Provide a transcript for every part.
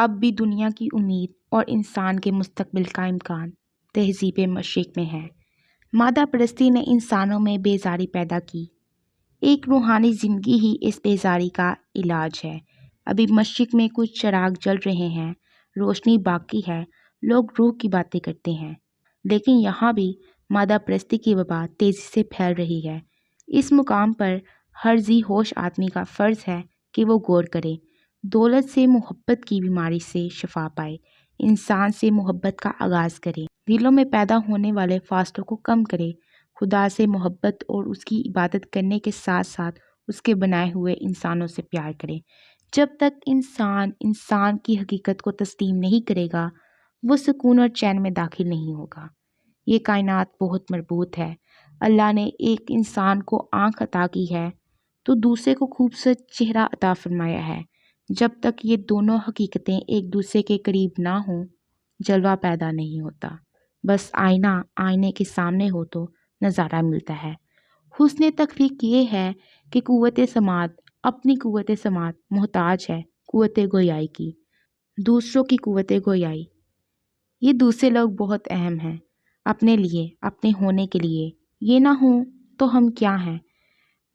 اب بھی دنیا کی امید اور انسان کے مستقبل کا امکان تہذیب مشرق میں ہے۔ مادہ پرستی نے انسانوں میں بیزاری پیدا کی۔ ایک روحانی زندگی ہی اس بیزاری کا علاج ہے۔ ابھی مشرق میں کچھ چراغ جل رہے ہیں، روشنی باقی ہے، لوگ روح کی باتیں کرتے ہیں، لیکن یہاں بھی مادہ پرستی کی وبا تیزی سے پھیل رہی ہے۔ اس مقام پر ہر ذی ہوش آدمی کا فرض ہے کہ وہ غور کرے، دولت سے محبت کی بیماری سے شفا پائے، انسان سے محبت کا آغاز کرے، دلوں میں پیدا ہونے والے فاصلوں کو کم کرے، خدا سے محبت اور اس کی عبادت کرنے کے ساتھ ساتھ اس کے بنائے ہوئے انسانوں سے پیار کرے۔ جب تک انسان کی حقیقت کو تسلیم نہیں کرے گا، وہ سکون اور چین میں داخل نہیں ہوگا۔ یہ کائنات بہت مربوط ہے۔ اللہ نے ایک انسان کو آنکھ عطا کی ہے تو دوسرے کو خوبصورت چہرہ عطا فرمایا ہے۔ جب تک یہ دونوں حقیقتیں ایک دوسرے کے قریب نہ ہوں، جلوہ پیدا نہیں ہوتا۔ بس آئینے کے سامنے ہو تو نظارہ ملتا ہے۔ حسن تخلیق یہ ہے کہ اپنی قوت سماعت محتاج ہے قوت گویائی کی، دوسروں کی قوت گویائی۔ یہ دوسرے لوگ بہت اہم ہیں اپنے لیے، اپنے ہونے کے لیے۔ یہ نہ ہوں تو ہم کیا ہیں؟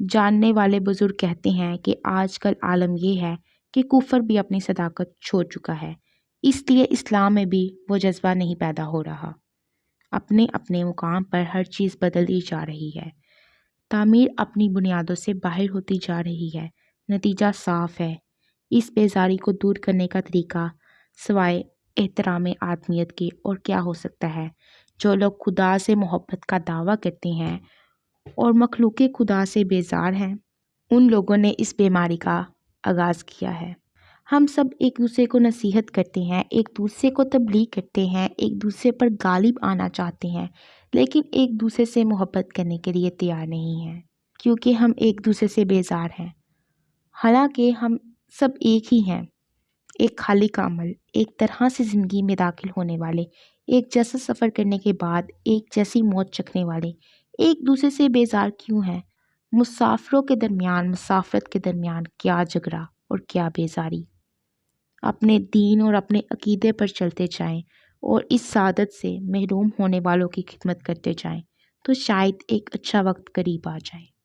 جاننے والے بزرگ کہتے ہیں کہ آج کل عالم یہ ہے کہ کفر بھی اپنی صداقت چھوڑ چکا ہے، اس لیے اسلام میں بھی وہ جذبہ نہیں پیدا ہو رہا۔ اپنے مقام پر ہر چیز بدلتی جا رہی ہے، تعمیر اپنی بنیادوں سے باہر ہوتی جا رہی ہے۔ نتیجہ صاف ہے۔ اس بیزاری کو دور کرنے کا طریقہ سوائے احترام آدمیت کے اور کیا ہو سکتا ہے؟ جو لوگ خدا سے محبت کا دعویٰ کرتے ہیں اور مخلوق خدا سے بیزار ہیں، ان لوگوں نے اس بیماری کا آغاز کیا ہے۔ ہم سب ایک دوسرے کو نصیحت کرتے ہیں، ایک دوسرے کو تبلیغ کرتے ہیں، ایک دوسرے پر غالب آنا چاہتے ہیں، لیکن ایک دوسرے سے محبت کرنے کے لیے تیار نہیں ہیں، کیونکہ ہم ایک دوسرے سے بیزار ہیں۔ حالانکہ ہم سب ایک ہی ہیں، ایک خالق کا عمل، ایک طرح سے زندگی میں داخل ہونے والے، ایک جیسا سفر کرنے کے بعد ایک جیسی موت چکھنے والے، ایک دوسرے سے بیزار کیوں ہیں؟ مسافروں کے درمیان، مسافرت کے درمیان کیا جھگڑا اور کیا بیزاری؟ اپنے دین اور اپنے عقیدے پر چلتے جائیں اور اس سعادت سے محروم ہونے والوں کی خدمت کرتے جائیں تو شاید ایک اچھا وقت قریب آ جائے۔